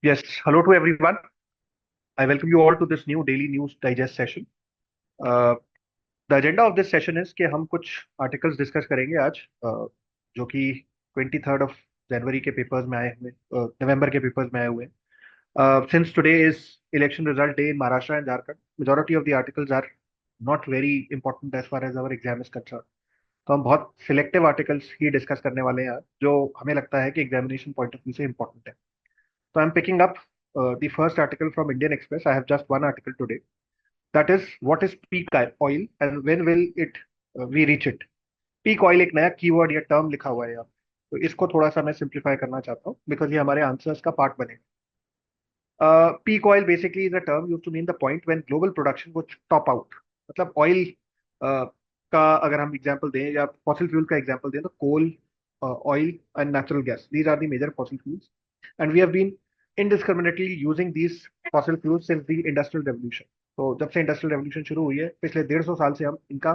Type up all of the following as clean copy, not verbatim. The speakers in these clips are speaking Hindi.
Yes, hello to everyone. I welcome you all to this new daily news digest session. Uh, the agenda of this session is कि हम कुछ आर्टिकल्स डिस्कस करेंगे आज, जो कि 23rd ऑफ जनवरी के पेपर्स में आए हुए, नवंबर के पेपर्स में आए हुए हैं। Since today is election result day in Maharashtra and Jharkhand, majority of the articles are not very important as far as our exam is concern. तो हम बहुत सिलेक्टिव आर्टिकल्स ही डिस्कस करने वाले हैं आज, जो हमें लगता है कि एग्जामिनेशन पॉइंट ऑफ व्यू से इंपॉर्टेंट है। So I'm picking up the first article from Indian Express. I have just one article today. That is, what is peak oil and when will it we reach it? Peak oil एक नया कीवर्ड या टर्म लिखा हुआ है यहाँ, तो इसको थोड़ा सा मैं सिंप्लीफाई करना चाहता हूँ बिकॉज ये हमारे आंसर्स का पार्ट बनेगा। Peak oil basically is a term use to mean the point when global production वो टॉप आउट। मतलब ऑयल का अगर हम एग्जांपल दें या फॉसिल फ्यूल का एग्जांपल दें तो coal, oil and natural gas, these are the major fossil fuels and we have been indiscriminately using these fossil fuels since the industrial revolution। तो जब से इंडस्ट्रियल रेवोल्यूशन शुरू हुई है पिछले 150 साल से हम इनका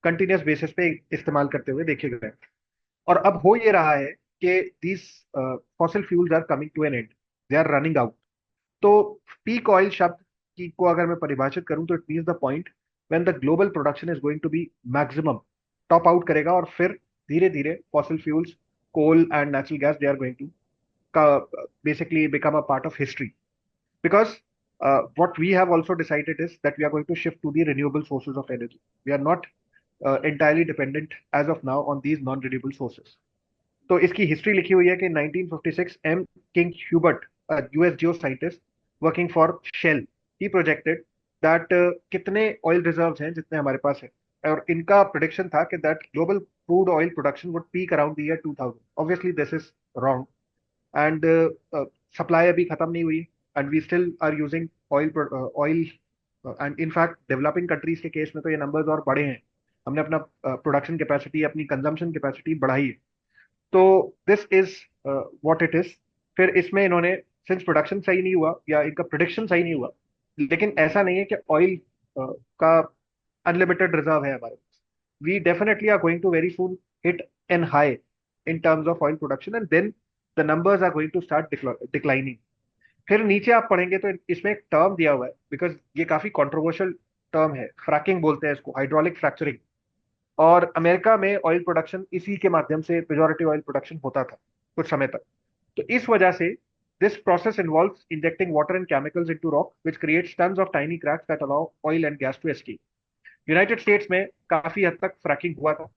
कंटिन्यूस बेसिस पे इस्तेमाल करते हुए देखे गए हैं। और अब हो ये रहा है कि these fossil fuels are coming to an end, they are running out। तो पीक ऑयल शब्द की को अगर मैं परिभाषित करूं तो it means the point when the global production is going to be maximum, top out करेगा और फिर धीरे धीरे fossil fuels, coal and natural gas, they are going to basically become a part of history because what we have also decided is that we are going to shift to the renewable sources of energy. We are not entirely dependent as of now on these non-renewable sources। तो इसकी हिस्ट्री लिखी हुई है कि 1956 M King Hubbert, US geo scientist working for Shell, he projected that कितने ऑयल रिजर्व्स हैं जितने हमारे पास है, और इनका प्रोडिक्शन था कि that global crude oil production would peak around the year 2000। Obviously this is wrong and supply अभी खत्म नहीं हुई and we still are using oil and in fact developing countries के केस में तो ये नंबर्स और बढ़े हैं। हमने अपना प्रोडक्शन कैपेसिटी, अपनी कंजम्पशन कैपेसिटी बढ़ाई है। तो this is what it is. फिर इसमें इन्होंने, सिंस प्रोडक्शन सही नहीं हुआ या इनका प्रोडिक्शन सही नहीं हुआ, लेकिन ऐसा नहीं है कि ऑयल का अनलिमिटेड रिजर्व है हमारे पास। We definitely are going to very soon hit an high in terms of oil production and then the numbers are going to start declining. फिर नीचे आप पढ़ेंगे तो इसमें एक टर्म दिया हुआ है, बिकॉज ये काफी कंट्रोवर्शियल टर्म है, फ्रैकिंग बोलते हैं इसको, हाइड्रोलिक फ्रैक्चरिंग। और अमेरिका में ऑयल प्रोडक्शन इसी के माध्यम से मेजॉरिटी ऑयल प्रोडक्शन होता था कुछ समय तक। तो इस वजह से this process involves injecting water and chemicals into rock which creates tons of tiny cracks that allow oil and gas to escape. United States में काफी हद तक फ्रैकिंग हुआ था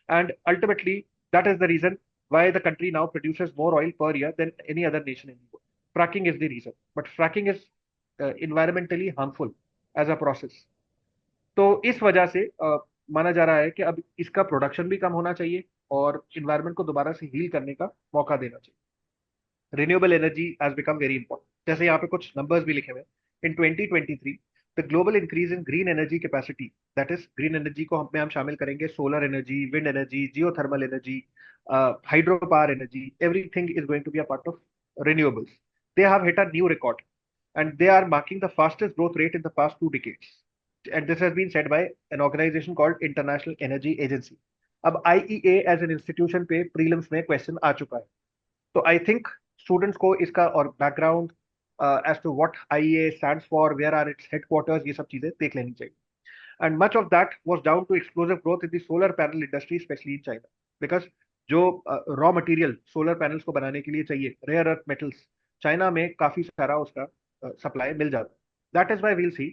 and ultimately that is the reason why the country now produces more oil per year than any other nation in the world. Fracking is the reason, but fracking is environmentally harmful as a process. तो इस वजह से माना जा रहा है कि अब इसका प्रोडक्शन भी कम होना चाहिए और इन्वायरमेंट को दोबारा से हील करने का मौका देना चाहिए। Renewable energy has become very important. जैसे यहाँ पे कुछ नंबर्स भी लिखे हुए हैं। In 2023 the global increase in green energy capacity, that is green energy को हम शामिल करेंगे solar energy, wind energy, geothermal energy, hydro power energy, everything is going to be a part of renewables। They have hit a new record and they are marking the fastest growth rate in the past 2 decades। And this has been said by an organization called International Energy Agency। अब आईईए एज एन इंस्टीट्यूशन पे प्रीलिम्स में क्वेश्चन आ चुका है। तो आई थिंक स्टूडेंट्स को इसका और background as to what IEA stands for, where are its headquarters, ये सब चीजें देख लेनी चाहिए। And much of that was down to explosive growth in the solar panel industry specially in China. Because जो रॉ मटेरियल सोलर पैनल्स को बनाने के लिए चाहिए, रेयर अर्थ मेटल्स, चाइना में काफी सारा उसका सप्लाई मिल जाता है। That is why we'll see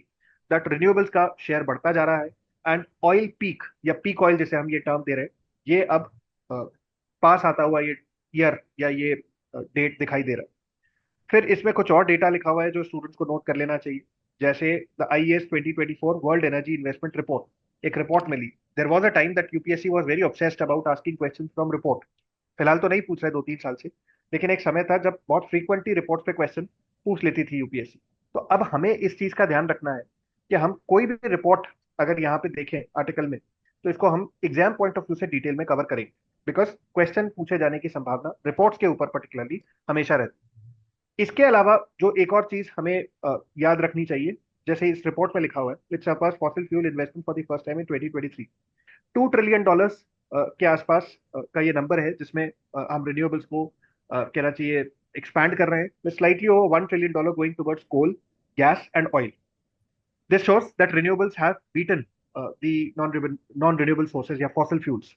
that renewables का शेयर बढ़ता जा रहा है एंड ऑयल पीक या पीक ऑयल जैसे हम ये टर्म दे रहे हैं, ये अब पास आता हुआ ये ईयर या ये डेट दिखाई दे रहा है। फिर इसमें कुछ और डेटा लिखा हुआ है जो स्टूडेंट्स को नोट कर लेना चाहिए। जैसे the IEA 2024 world energy investment report, एक रिपोर्ट मिली। There was a time that UPSC was very obsessed about asking questions from report. फिलहाल तो नहीं पूछ रहे 2-3 साल से, लेकिन एक समय था जब बहुत फ्रीक्वेंटली रिपोर्ट पे क्वेश्चन पूछ लेती थी यूपीएससी। तो अब हमें इस चीज का ध्यान रखना है कि हम कोई भी रिपोर्ट अगर यहाँ पे देखें आर्टिकल में, तो इसको हम एग्जाम पॉइंट ऑफ व्यू से डिटेल में कवर करेंगे। बिकॉज क्वेश्चन पूछे जाने की संभावना रिपोर्ट्स के ऊपर पर्टिकुलरली हमेशा रहती है। इसके अलावा जो एक और चीज हमें याद रखनी चाहिए, जैसे इस रिपोर्ट में लिखा हुआ है, which surpass fossil fuel investment for the first time in 2023। $2 trillion के आसपास का ये नंबर है जिसमें हम रिन्यूएबल्स को कहना चाहिए एक्सपैंड कर रहे हैं with slightly over $1 trillion going towards coal, gas and oil. This shows that renewables have beaten the non-renewable sources या fossil fuels.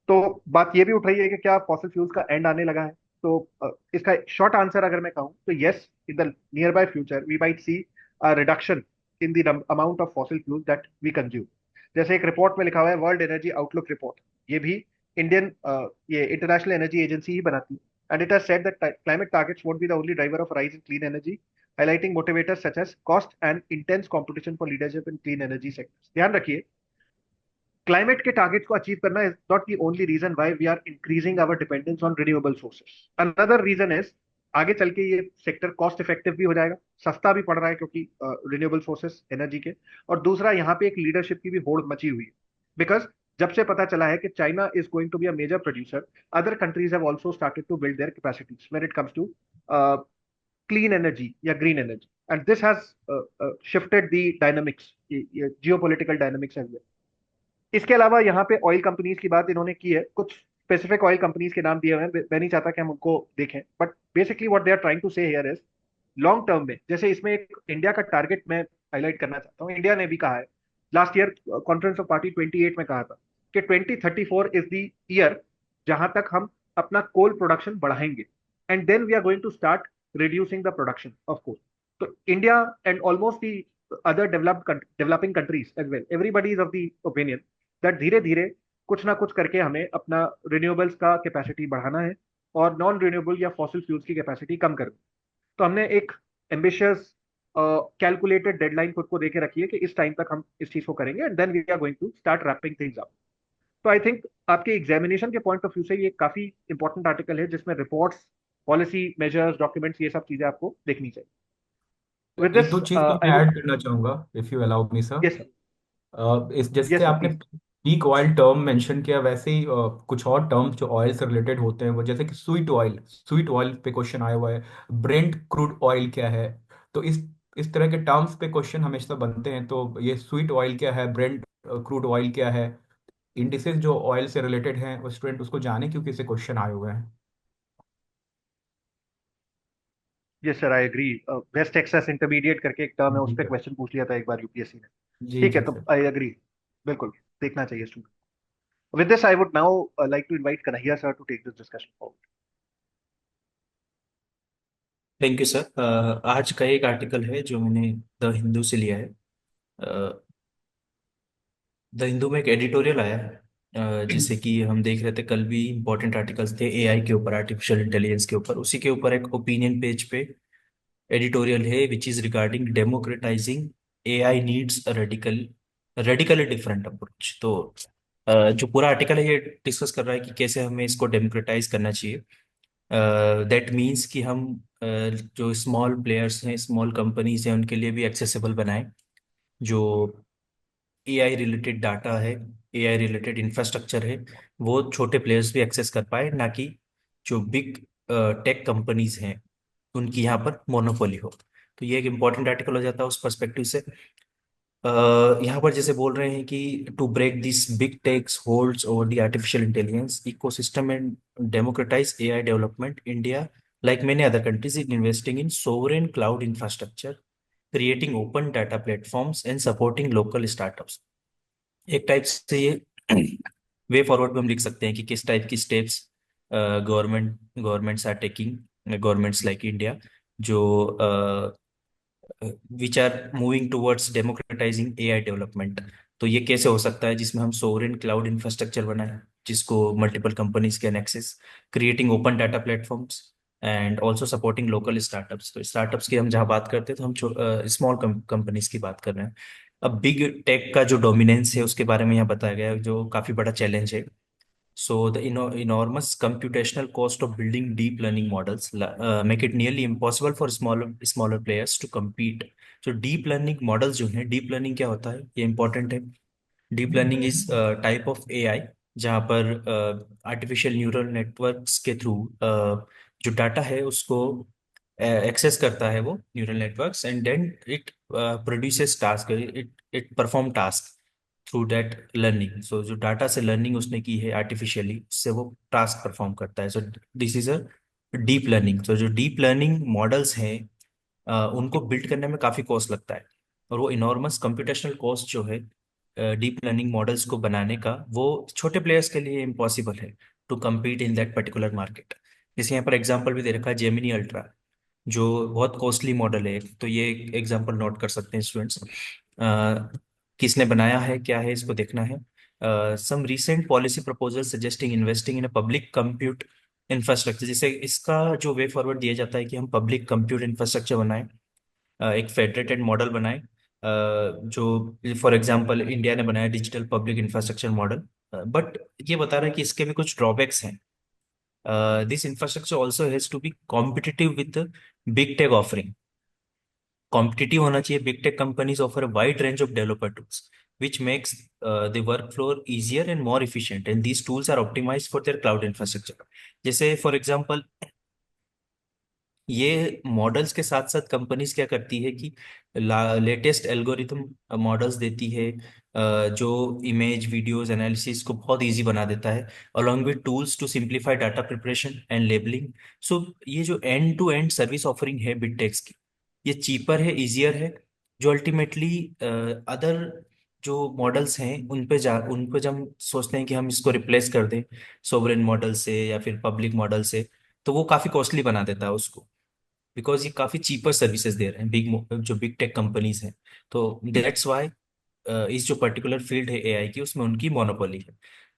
तो बात ये भी उठ रही है कि क्या फॉसिल फ्यूल्स का एंड आने लगा है। तो इसका शॉर्ट आंसर अगर मैं कहूँ तो yes, in the near by future we might see a reduction in the amount of fossil fuels that we consume. जैसे एक रिपोर्ट में लिखा हुआ है, वर्ल्ड एनर्जी आउटलुक रिपोर्ट, ये भी इंडियन ये इंटरनेशनल एनर्जी एजेंसी ही बनाती है, and it has said that climate targets won't be the only driver of rise in clean energy, highlighting motivators such as cost and intense competition for leadership in clean energy sectors. ध्यान रखिए, क्लाइमेट के टारगेट्स को अचीव करना is not the only reason why we are increasing our dependence on renewable sources. Another reason is आगे चल के ये सेक्टर कॉस्ट इफेक्टिव भी हो जाएगा, सस्ता भी पड़ रहा है क्योंकि रिन्यूएबल सोर्सेस एनर्जी के। और दूसरा, यहाँ पे एक लीडरशिप की भी होड़ मची हुई है, बिकॉज जब से पता चला है कि China is going to be a major producer, other countries have also started to build their capacities when it comes to clean energy या green energy, and this has shifted the dynamics, geopolitical dynamics as well. इसके अलावा यहाँ पे ऑयल कंपनीज की बात इन्होंने की है, कुछ स्पेसिफिक ऑयल कंपनीज के नाम दिए हुए हैं, मैं नहीं चाहता कि हम उनको देखें, but basically what they are trying to say here is long term में, जैसे इसमें एक इंडिया का टारगेट मैं हाईलाइट करना चाहता हूँ। इंडिया ने भी कहा है, last year conference of party 28 में कहा था कि 2034 इज द ईयर जहां तक हम अपना कोल प्रोडक्शन बढ़ाएंगे, and then we are going to start reducing the production of coal. तो India and almost the other developing countries as well, everybody is of the opinion that धीरे धीरे कुछ ना कुछ करके हमें अपना रिन्यूएबल्स का कैपेसिटी बढ़ाना है और नॉन रिन्यूएबल या फॉसिल फ्यूल्स की कैपेसिटी कम करनी। तो हमने एक एम्बिशियस कैलकुलेटेड डेडलाइन खुद को देके रखी है कि इस टाइम तक हम इस चीज को करेंगे, and then we are going to start wrapping things up. तो आई थिंक आपके एग्जामिनेशन के पॉइंट ऑफ व्यू से ये काफी इंपॉर्टेंट आर्टिकल है, जिसमें रिपोर्ट्स, पॉलिसी मेजर्स, डॉक्यूमेंट्स, ये सब चीजें आपको देखनी चाहिए। विद एक दिस दो चीज तो आई मैं वुड। ऐड करना चाहूंगा, if you allow me sir. Yes sir. इस जैसे यस सर आपने please. Peak oil term mention किया, वैसे ही कुछ और टर्म्स जो ऑयल से रिलेटेड होते हैं, वो जैसे कि स्वीट ऑयल पे क्वेश्चन आया हुआ है। ब्रेंट क्रूड ऑयल क्या है? तो इस तरह के टर्म्स पे क्वेश्चन हमेशा बनते हैं। तो ये स्वीट ऑयल क्या है, ब्रेंट क्रूड ऑयल क्या है, इंडिसेस जो ऑयल से रिलेटेड हैं, वो स्टूडेंट उसको जाने क्योंकि इसे क्वेश्चन आए हुए हैं। Yes sir, I agree. West Texas Intermediate करके एक टर्म है, उस जी पर सर। क्वेश्चन पूछ लिया था एक बार यूपीएससी ने। जी ठीक है, जी तो सर। आई एग्री, बिल्कुल देखना चाहिए student. With this I would now like to invite Kanhaiya sir to take this discussion forward. Thank you sir. आज का एक आर्टिकल है जो मैंने द हिंदू से लिया है। द हिंदू में एक एडिटोरियल आया है। जैसे कि हम देख रहे थे, कल भी इंपॉर्टेंट आर्टिकल्स थे एआई के ऊपर, आर्टिफिशियल इंटेलिजेंस के ऊपर। उसी के ऊपर एक ओपिनियन पेज पे एडिटोरियल है which is regarding democratising AI needs a radically different approach. तो जो पूरा आर्टिकल है ये डिस्कस कर रहा है कि कैसे हमें इसको डेमोक्रेटाइज करना चाहिए। दैट मीन्स कि हम जो स्मॉल प्लेयर्स हैं, स्मॉल कंपनीज हैं, उनके लिए भी एक्सेसिबल बनाएं। जो एआई रिलेटेड डाटा है, एआई रिलेटेड इंफ्रास्ट्रक्चर है, वो छोटे प्लेयर्स भी एक्सेस कर पाए, ना कि जो बिग टेक कंपनीज हैं उनकी यहाँ पर मोनोपोली हो। तो ये एक इम्पॉर्टेंट आर्टिकल हो जाता है उस पर्सपेक्टिव से। यहाँ पर जैसे बोल रहे हैं कि to break this big techs holds over the artificial intelligence ecosystem and democratize AI development, India like many other countries is investing in sovereign cloud infrastructure, creating open data platforms and supporting local startups। एक टाइप से ये वे फॉरवर्ड में हम लिख सकते हैं कि किस टाइप की steps governments are taking, governments like India, जो which are moving towards democratising AI development. तो ये कैसे हो सकता है जिसमें हम सोवरेन क्लाउड इंफ्रास्ट्रक्चर बनाएं जिसको multiple companies can access, creating open data platforms and also supporting local startups. तो स्टार्टअप्स की हम जहाँ बात करते हैं तो हम स्मॉल कंपनीज की बात कर रहे हैं। अब बिग टेक का जो डोमिनेंस है उसके बारे में यहाँ बताया गया है, जो काफ़ी बड़ा चैलेंज है। So the enormous computational cost of building deep learning models make it nearly impossible for smaller players to compete। So deep learning models जो हैं, deep learning क्या होता है ये important है। Deep learning is type of AI जहाँ पर आर्टिफिशियल न्यूरल नेटवर्क्स के थ्रू जो डाटा है उसको एक्सेस करता है वो neural networks, and then it produces task, it it perform task through that learning. So जो डाटा से लर्निंग उसने की है आर्टिफिशियली, उससे वो टास्क परफॉर्म करता है। So this is a deep learning. तो जो डीप लर्निंग मॉडल्स हैं उनको बिल्ड करने में काफ़ी कॉस्ट लगता है, और वो इनॉर्मस कंप्यूटेशनल कॉस्ट जो है डीप लर्निंग मॉडल्स को बनाने का, वो छोटे प्लेयर्स के लिए इम्पॉसिबल है to compete in that particular market. जैसे यहाँ पर एग्जांपल भी दे रखा है जेमिनी अल्ट्रा, जो बहुत कॉस्टली मॉडल है। तो ये एग्जांपल नोट कर सकते हैं स्टूडेंट्स। किसने बनाया है, क्या है, इसको देखना है। Some recent policy proposal suggesting investing in a public compute infrastructure. जैसे इसका जो वे फॉरवर्ड दिया जाता है कि हम पब्लिक कंप्यूट इंफ्रास्ट्रक्चर बनाएं, एक फेडरेटेड मॉडल बनाएं, जो फॉर एग्जांपल इंडिया ने बनाया digital public infrastructure model. But ये बता रहा है कि इसके भी कुछ ड्रॉबैक्स हैं। This infrastructure also has to be competitive with big tech offering. Competitive होना चाहिए। Big tech companies offer a wide range of developer tools which makes the workflow easier and more efficient, and these tools are optimized for their cloud infrastructure। जैसे फॉर एग्जांपल ये मॉडल्स के साथ साथ कंपनीज क्या करती है कि लेटेस्ट एल्गोरिथम मॉडल्स देती है, जो इमेज वीडियोस एनालिसिस को बहुत इजी बना देता है, along with tools to simplify data preparation and labeling। So ये जो end to end service offering है बिगटेक्स की, ये चीपर है, इजियर है, जो अल्टीमेटली अदर जो मॉडल्स हैं उन पे जब हम सोचते हैं कि हम इसको रिप्लेस कर दें सोवरेन मॉडल से या फिर पब्लिक मॉडल से, तो वो काफ़ी कॉस्टली बना देता है उसको, बिकॉज ये काफ़ी चीपर सर्विसेज दे रहे हैं जो बिग टेक कंपनीज हैं। तो दैट्स वाई इस जो पर्टिकुलर फील्ड है एआई की, उसमें उनकी मोनोपोली है।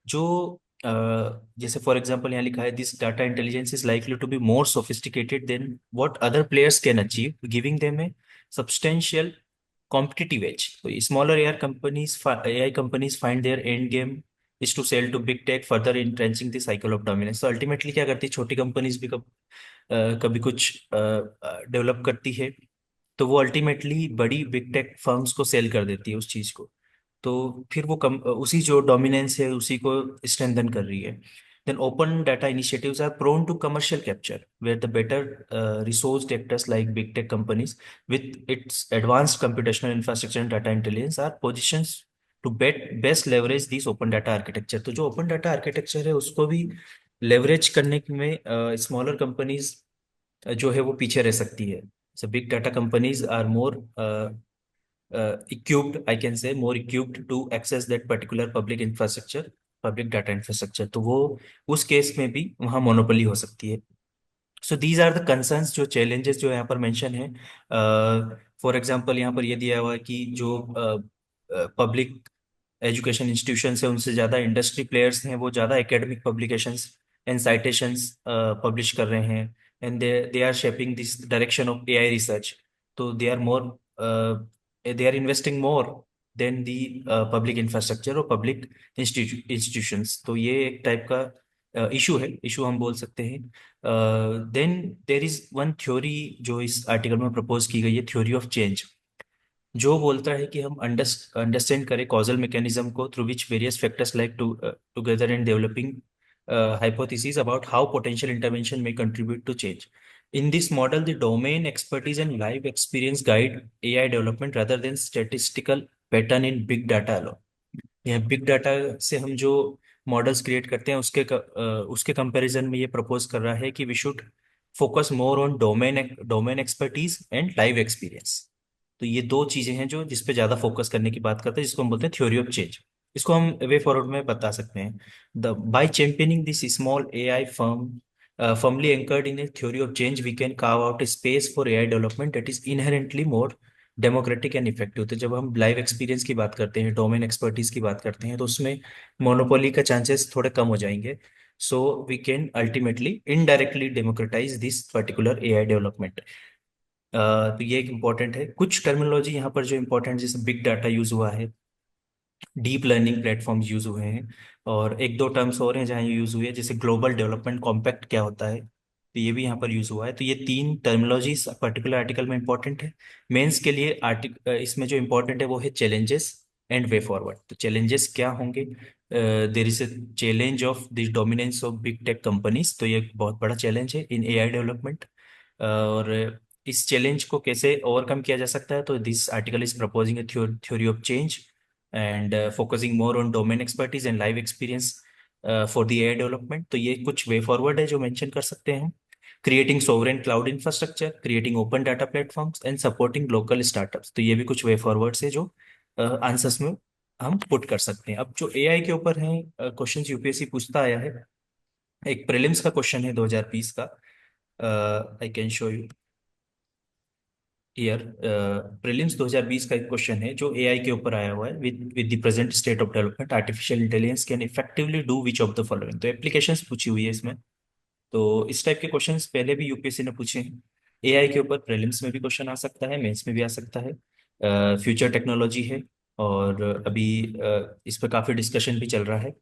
जो जैसे फॉर एग्जांपल यहाँ लिखा है, this data intelligence is likely to be more sophisticated than what other players can achieve, giving them a substantial competitive edge। तो smaller AI companies find their end game is to sell to big tech, further entrenching the cycle of dominance। तो अल्टीमेटली क्या करती है, छोटी कंपनीज भी कभी कुछ डेवलप करती है, तो वो अल्टीमेटली बड़ी बिग टेक फर्म्स को सेल कर देती है उस चीज को। तो फिर वो उसी जो डोमिनेंस है उसी को स्ट्रेंथन कर रही है। Then open data initiatives are prone to commercial capture, where the better resourced actors like big tech companies with its advanced computational infrastructure and data intelligence are positions to best leverage these open data architecture। तो जो open data architecture है उसको भी leverage करने में स्मॉलर कंपनीज जो है वो पीछे रह सकती है। So big data companies are more equipped, I can say, more equipped to access that particular public infrastructure, public data infrastructure। तो वो उस केस में भी वहाँ मोनोपोली हो सकती है। So these are the concerns, जो चैलेंजेस जो यहाँ पर मेंशन है। फॉर एग्जांपल यहाँ पर ये दिया हुआ है कि जो पब्लिक एजुकेशन इंस्टीट्यूशंस है उनसे ज़्यादा इंडस्ट्री प्लेयर्स हैं, वो ज़्यादा academic publications and citations publish कर रहे हैं, and they are shaping this direction of AI research. तो they are investing more than the public infrastructure और पब्लिक इंस्टीट्यूशंस। तो ये एक टाइप का इशू है, इशू हम बोल सकते हैं। Then there is one theory जो इस आर्टिकल में प्रपोज की गई है, थ्योरी ऑफ चेंज, जो बोलता है कि हम अंडरस्टैंड करें कॉजल मैकेनिज्म को through which various factors like together and developing hypotheses about how potential intervention may contribute to change। In this model, the domain expertise and live experience guide AI development rather than statistical pattern in big data alone। यह बिग डाटा से हम जो मॉडल्स क्रिएट करते हैं उसके कंपैरिजन में ये प्रपोज कर रहा है कि we should focus more on domain expertise and live experience. तो ये दो चीजें हैं जो जिस पे ज्यादा फोकस करने की बात करते हैं, जिसको हम बोलते हैं थ्योरी ऑफ चेंज। इसको हम वे फॉरवर्ड में बता सकते हैं। The by championing this small AI firmly anchored in a theory of change, we can carve out a space for AI development that is inherently more democratic and effective. तो जब हम लाइव एक्सपीरियंस की बात करते हैं, डोमेन एक्सपर्टीज की बात करते हैं, तो उसमें मोनोपोली का चांसेस थोड़े कम हो जाएंगे। So we can ultimately indirectly democratize this particular AI development. तो ये एक इम्पॉर्टेंट है। कुछ टर्मिनोलॉजी यहाँ पर जो इम्पोर्टेंट, जैसे बिग डाटा यूज हुआ है, डीप लर्निंग प्लेटफॉर्म्स यूज हुए हैं, और एक दो टर्म्स और हैं जहाँ ये यूज हुई है, जैसे ग्लोबल डेवलपमेंट कॉम्पैक्ट क्या होता है, तो ये भी यहाँ पर यूज हुआ है। तो ये तीन टर्मिनोलॉजीज पर्टिकुलर आर्टिकल में इंपॉर्टेंट है। मेंस के लिए इसमें जो इंपॉर्टेंट है वो है चैलेंजेस एंड वे फॉरवर्ड। तो चैलेंजेस क्या होंगे, there is a challenge of this dominance of big tech companies. तो ये एक बहुत बड़ा चैलेंज है इन एआई डेवलपमेंट, और इस चैलेंज को कैसे ओवरकम किया जा सकता है। तो this article is proposing A theory of change and focusing more on domain expertise and live experience for the AI development. तो ये कुछ वे फॉरवर्ड है जो मेंशन कर सकते हैं। Creating sovereign cloud infrastructure, creating open data platforms and supporting local startups. तो ये भी कुछ वे फॉरवर्ड्स है जो आंसर्स में हम पुट कर सकते हैं। अब जो एआई के ऊपर है क्वेश्चंस यूपीएससी पूछता आया है, एक प्रीलिम्स का क्वेश्चन है 2020 का। I can show you year. Prelims 2020 का एक क्वेश्चन है जो एआई के ऊपर आया हुआ है। With the present state of development artificial intelligence can effectively do which of the following. तो एप्लीकेशंस पूछी हुई है इसमें। तो इस टाइप के क्वेश्चंस पहले भी यूपीएससी ने पूछे हैं। एआई के ऊपर प्रीलिम्स में भी क्वेश्चन आ सकता है, मेंस में भी आ सकता है। फ्यूचर टेक्नोलॉजी है, और अभी इस पर काफ़ी डिस्कशन भी चल रहा है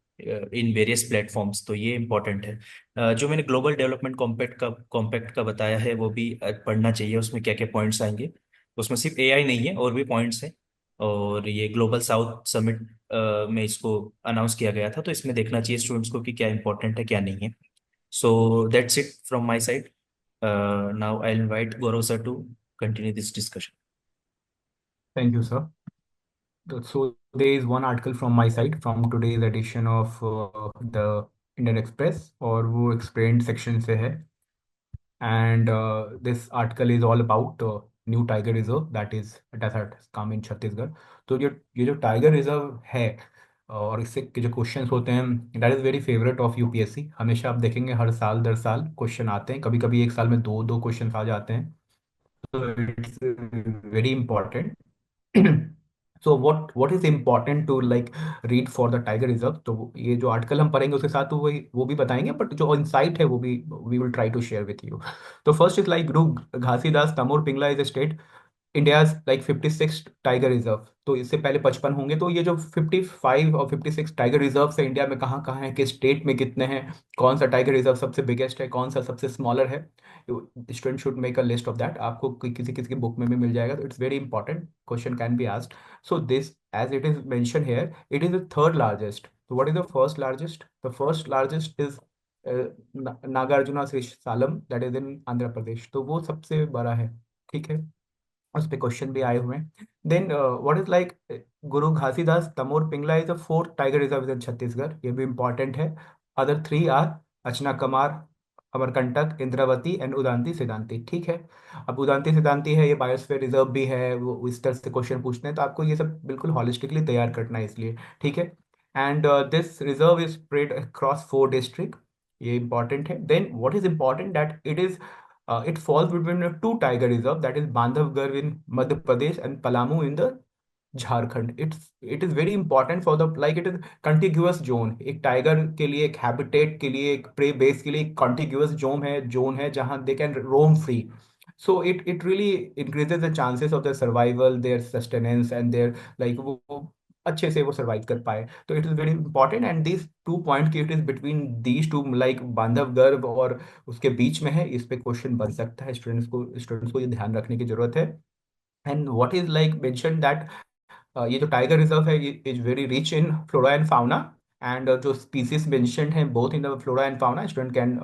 इन वेरियस प्लेटफॉर्म्स। तो ये इंपॉर्टेंट है। जो मैंने ग्लोबल डेवलपमेंट कॉम्पैक्ट का बताया है वो भी पढ़ना चाहिए। उसमें क्या क्या पॉइंट्स आएंगे, उसमें सिर्फ एआई नहीं है और भी पॉइंट्स हैं। और ये ग्लोबल साउथ समिट में इसको अनाउंस किया गया था, तो इसमें देखना चाहिए स्टूडेंट्स को कि क्या इंपॉर्टेंट है क्या नहीं है। So that's it from my side. Now I'll invite Gaurav sir to continue this discussion. Thank you, sir. So there is one article from my side from today's edition of the Indian Express, और वो explained section से है. And this article is all about new tiger reserve that has come in Chhattisgarh. तो ये जो टाइगर रिजर्व है और इससे के जो क्वेश्चंस होते हैं, that is very favourite of UPSC. हमेशा आप देखेंगे हर साल दर साल क्वेश्चन आते हैं, कभी कभी एक साल में दो दो क्वेश्चन आ जाते हैं. So it's very important. So what is important to like read for the tiger reserve? तो ये जो आर्टिकल हम पढ़ेंगे उसके साथ तो वो भी बताएंगे, बट जो इंसाइट है वो भी we will try to share with you. तो first is like Guru Ghasidas Tamor Pingla is a state India like 56 tiger reserve. तो इससे पहले 55 होंगे. तो ये जो 55 और 56 टाइगर रिजर्व है इंडिया में कहाँ कहाँ है, किस स्टेट में कितने हैं, कौन सा टाइगर रिजर्व सबसे बिगेस्ट है, कौन सा सबसे स्मॉलर है, student should make a list of that. आपको किसी किसी की बुक में भी मिल जाएगा. तो it's very important question can be asked. So this as it is mention here it is the third largest. तो what is the first largest? The first largest is Nagarjuna Salam that is in Andhra Pradesh. तो वो सबसे बड़ा है. ठीक है, उस पे क्वेश्चन भी आए हुए हैं. Then what is like Guru Ghasidas Tamor Pingla is the fourth tiger reserve in Chhattisgarh. ये भी इंपॉर्टेंट है. Other three are Achanakmar, Amarkantak, Indravati and Udanti Sitanadi. ठीक है, अब उदांती सिद्धांती है, ये बायोस्फीयर रिजर्व भी है. वो इस तरह से क्वेश्चन पूछते हैं, तो आपको ये सब बिल्कुल हॉलिस्टिकली तैयार करना है इसलिए. ठीक है, and this reserve is spread across 4 district. ये इंपॉर्टेंट है. Then what is important that it falls between two tiger reserve, that is Bandhavgarh in Madhya Pradesh and Palamu in the Jharkhand. It is very important for the like it is contiguous zone. एक टाइगर के लिए, एक हैबिटेट के लिए, एक प्रे बेस के लिए एक कंटिग्यूअस जोन है जहां they can roam free. So it really increases the chances of the survival, their sustenance and their like वो अच्छे से वो सर्वाइव कर पाए. तो it is very important. And this 2 point की it is between these two like Bandhavgarh और उसके बीच में है. इस पे क्वेश्चन बन सकता है. स्टूडेंट्स को ये ध्यान रखने की जरूरत है. And what is like mention that ये जो टाइगर रिजर्व है ये is very rich in flora and fauna. And जो स्पीसीज मेंशन्ड हैं both in the flora and fauna, student can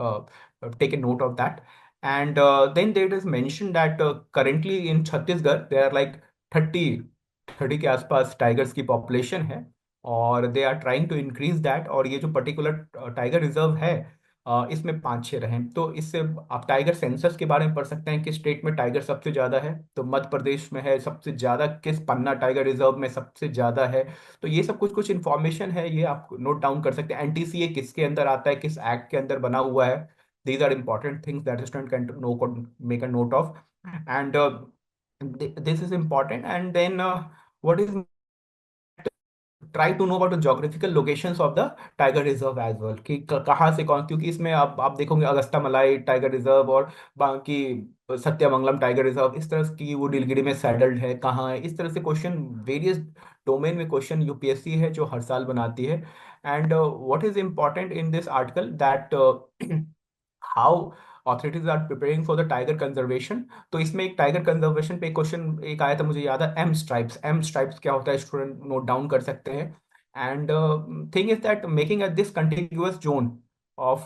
take a note of that. And then that is mention that currently in Chhattisgarh there are like 30 के आसपास टाइगर्स की पॉपुलेशन है, और they are trying to increase that. और ये जो पर्टिकुलर टाइगर रिजर्व है इसमें 5-6 रहें. तो इससे आप टाइगर सेंसस के बारे में पढ़ सकते हैं कि स्टेट में टाइगर सबसे ज़्यादा है. तो मध्य प्रदेश में है सबसे ज़्यादा, किस पन्ना टाइगर रिजर्व में सबसे ज़्यादा है. तो ये सब कुछ कुछ इन्फॉर्मेशन है, ये आप नोट डाउन कर सकते हैं. एनटीसीए किसके अंदर आता है, किस एक्ट के अंदर बना हुआ है. These are important things that student can know make a note of. And this is important. And then what is try to know about the geographical locations of the tiger reserve as well, कि कहाँ से कौन, क्योंकि इसमें आप देखोगे अगस्ता मलाई टाइगर रिजर्व और बाकी सत्यमंगलम टाइगर रिजर्व इस तरह की वो नीलगिरी में सैडल्ड है, कहाँ है. इस तरह से क्वेश्चन वेरियस डोमेन में क्वेश्चन यूपीएससी है जो हर साल बनाती है. And what is important in this article that how authorities are preparing for the tiger conservation. तो इसमें एक टाइगर कंजर्वेशन पे क्वेश्चन एक आया था, मुझे याद है, एम स्ट्राइप्स क्या होता है, स्टूडेंट नोट डाउन कर सकते हैं. And thing is that making this continuous zone of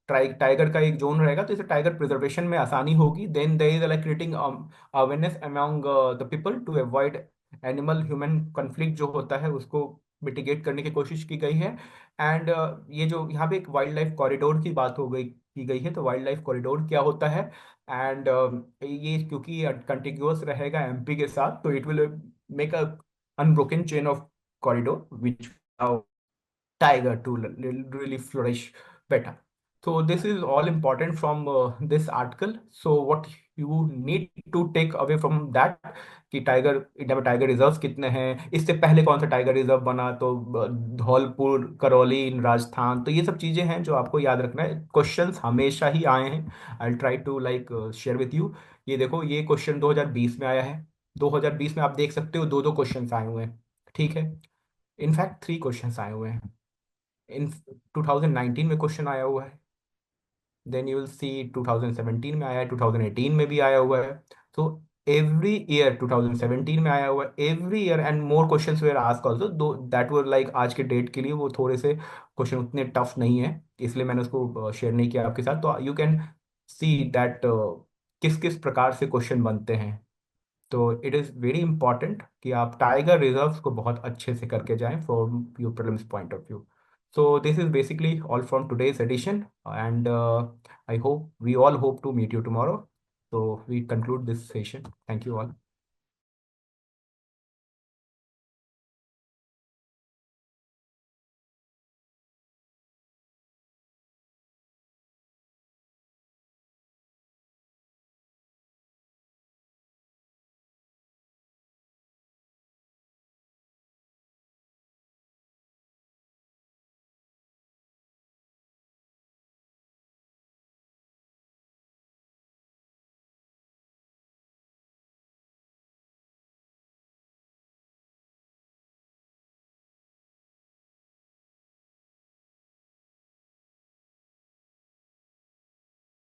tiger का एक जोन रहेगा, तो इसे टाइगर प्रिजर्वेशन में आसानी होगी. Then there is like creating awareness among the people to avoid animal human conflict जो होता है उसको मिटिगेट करने की कोशिश की गई है. एंड ये जो यहाँ पे एक वाइल्ड लाइफ कॉरिडोर की बात हो गई की गई है। तो वाइल्ड लाइफ कॉरिडोर क्या होता है? एंड ये क्योंकि कंटिन्यूअस रहेगा एमपी के साथ, तो it will make a unbroken chain of corridor which tiger to really flourish better. So this is all important from this article. So what you need to take away from that कि टाइगर इंडिया में टाइगर रिजर्व कितने हैं, इससे पहले कौन सा टाइगर रिजर्व बना, तो धौलपुर करौली इन राजस्थान। तो ये सब चीजें हैं जो आपको याद रखना है। क्वेश्चंस हमेशा ही आए हैं, I try to like share with you. ये देखो, ये क्वेश्चन 2020 में आया है। 2020 में आप देख सकते हो दो दो क्वेश्चंस आए हुए हैं, ठीक है। इनफैक्ट 3 क्वेश्चंस आए हुए हैं। इन 2019 में क्वेश्चन आया हुआ है, देन यू विल सी 2017 में आया है, 2018 में भी आया हुआ है। तो एवरी ईयर 2017 में आया हुआ है, every year, and more questions were asked also, though that were like आज के डेट के लिए वो थोड़े से क्वेश्चन उतने टफ नहीं है, इसलिए मैंने उसको शेयर नहीं किया आपके साथ। तो यू कैन सी दैट किस किस प्रकार से क्वेश्चन बनते हैं। तो इट इज़ वेरी इंपॉर्टेंट कि आप टाइगर रिजर्व्स को बहुत अच्छे से करके जाएं from your prelims point of view. So this is basically all from today's edition, and I hope we all hope to meet you tomorrow. So we conclude this session. Thank you all.